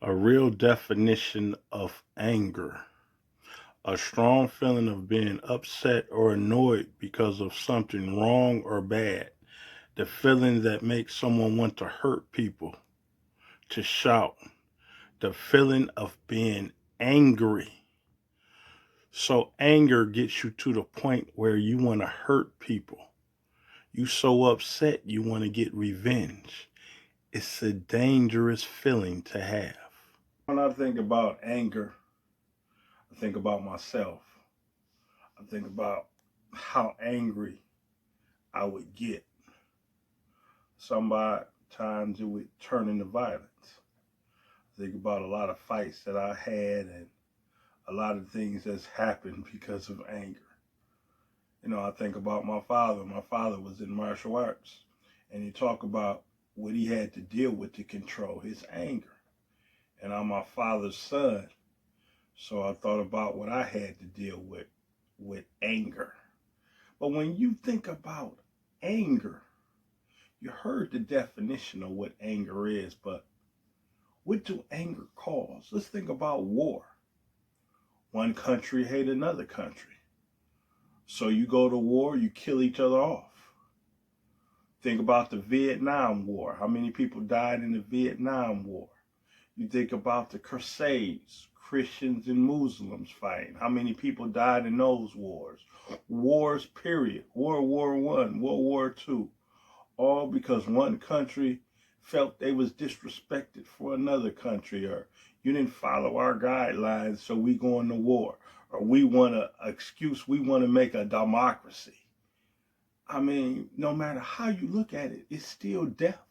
A real definition of anger. A strong feeling of being upset or annoyed because of something wrong or bad. The feeling that makes someone want to hurt people, to shout. The feeling of being angry. So anger gets you to the point where you want to hurt people. You so upset you want to get revenge. It's a dangerous feeling to have. When I think about anger, I think about myself. I think about how angry I would get. Sometimes it would turn into violence. I think about a lot of fights that I had and a lot of things that's happened because of anger. I think about my father. My father was in martial arts, and he talked about what he had to deal with to control his anger. And I'm my father's son, so I thought about what I had to deal with anger. But when you think about anger, you heard the definition of what anger is, but what do anger cause? Let's think about war. One country hate another country. So you go to war, you kill each other off. Think about the Vietnam War. How many people died in the Vietnam War? You think about the Crusades, Christians and Muslims fighting. How many people died in those wars? Wars, period. World War I, World War II. All because one country felt they was disrespected for another country, or you didn't follow our guidelines, so we going to war, or we want an excuse, we want to make a democracy. I mean, no matter how you look at it, it's still death.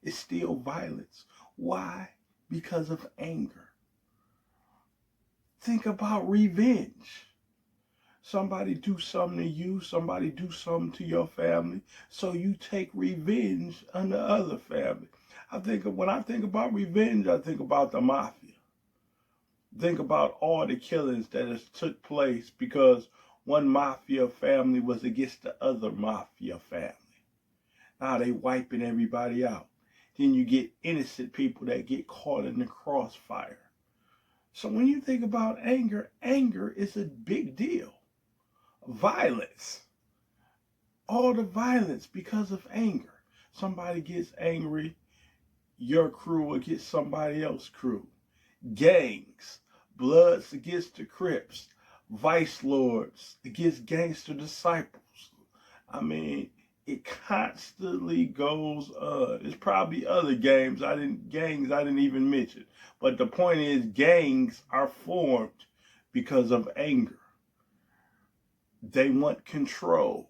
It's still violence. Why? Because of anger. Think about revenge. Somebody do something to you, somebody do something to your family, so you take revenge on the other family. When I think about revenge, I think about the mafia. Think about all the killings that has took place because one mafia family was against the other mafia family. Now they wiping everybody out. Then you get innocent people that get caught in the crossfire. So when you think about anger, anger is a big deal. Violence. All the violence because of anger. Somebody gets angry, your crew will get somebody else's crew. Gangs. Bloods against the Crips. Vice lords against gangster disciples. I mean, it constantly goes on. There's probably other gangs I didn't even mention. But the point is, gangs are formed because of anger. They want control.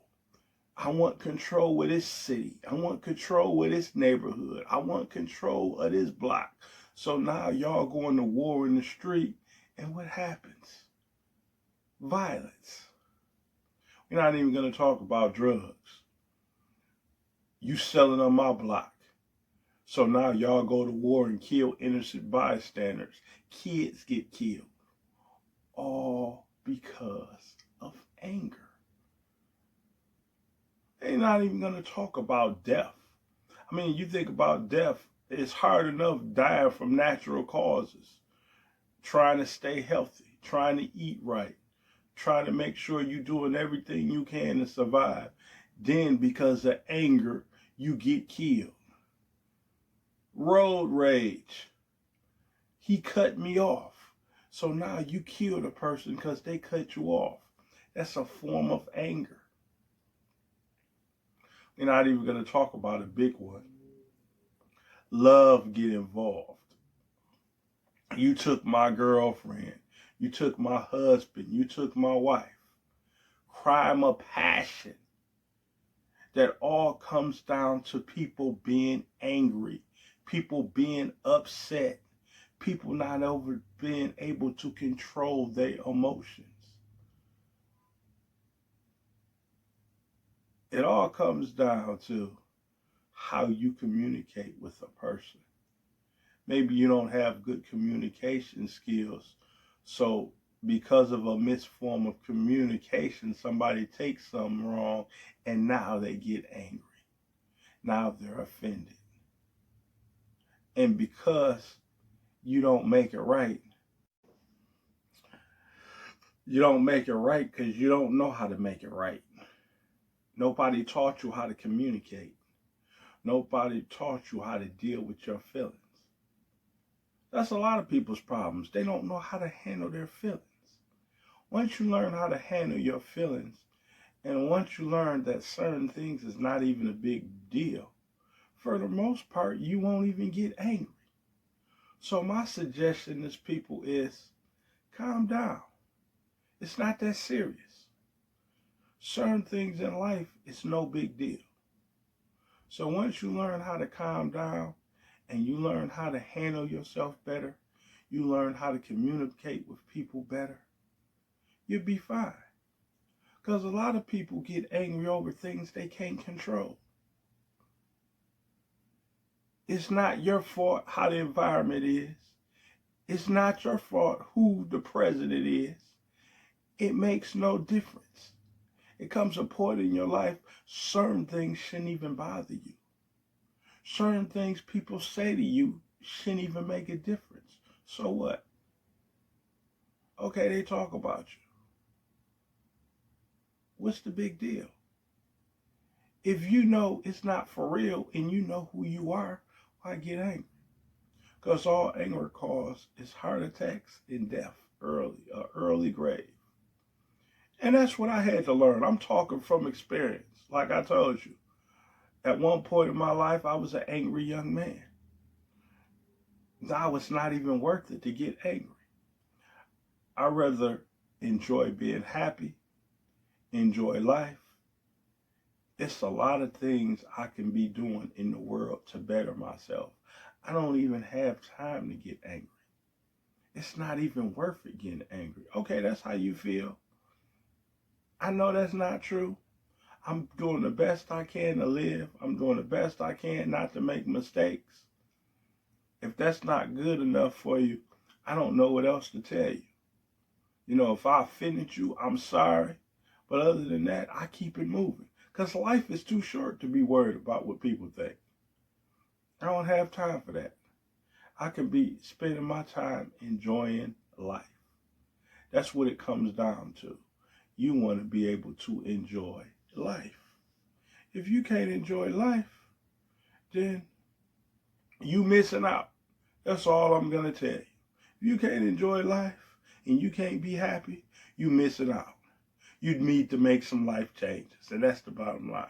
I want control with this city. I want control with this neighborhood. I want control of this block. So now y'all going to war in the street, and what happens? Violence. We're not even going to talk about drugs. You selling on my block. So now y'all go to war and kill innocent bystanders. Kids get killed. All because of anger. They're not even going to talk about death. I mean, you think about death, it's hard enough dying from natural causes. Trying to stay healthy, trying to eat right, trying to make sure you're doing everything you can to survive. Then because of anger, you get killed. Road rage. He cut me off. So now you kill the person because they cut you off. That's a form of anger. We're not even going to talk about a big one. Love get involved. You took my girlfriend. You took my husband. You took my wife. Crime of passion. That all comes down to people being angry, people being upset, people not over being able to control their emotions. It all comes down to how you communicate with a person. Maybe you don't have good communication skills, so because of a misform of communication, somebody takes something wrong and now they get angry. Now they're offended. And because you don't make it right. You don't make it right because you don't know how to make it right. Nobody taught you how to communicate. Nobody taught you how to deal with your feelings. That's a lot of people's problems. They don't know how to handle their feelings. Once you learn how to handle your feelings, and once you learn that certain things is not even a big deal, for the most part, you won't even get angry. So my suggestion to people is calm down. It's not that serious. Certain things in life, it's no big deal. So once you learn how to calm down and you learn how to handle yourself better, you learn how to communicate with people better, you'll be fine. Because a lot of people get angry over things they can't control. It's not your fault how the environment is. It's not your fault who the president is. It makes no difference. It comes a point in your life, certain things shouldn't even bother you. Certain things people say to you shouldn't even make a difference. So what? Okay, they talk about you. What's the big deal? If you know it's not for real and you know who you are, why get angry? Because all anger causes is heart attacks and death early grave. And that's what I had to learn. I'm talking from experience. Like I told you, at one point in my life, I was an angry young man. Now it's not even worth it to get angry. I rather enjoy being happy, enjoy life. It's a lot of things I can be doing in the world to better myself. I don't even have time to get angry. It's not even worth it getting angry. Okay, that's how you feel. I know that's not true. I'm doing the best I can to live. I'm doing the best I can not to make mistakes. If that's not good enough for you, I don't know what else to tell you. You know, if I offended you, I'm sorry. But other than that, I keep it moving. Because life is too short to be worried about what people think. I don't have time for that. I can be spending my time enjoying life. That's what it comes down to. You want to be able to enjoy life. If you can't enjoy life, then you missing out. That's all I'm going to tell you. If you can't enjoy life and you can't be happy, you missing out. You need to make some life changes, and that's the bottom line.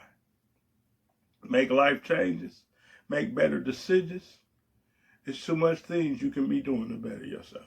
Make life changes, make better decisions. There's too much things you can be doing to better yourself.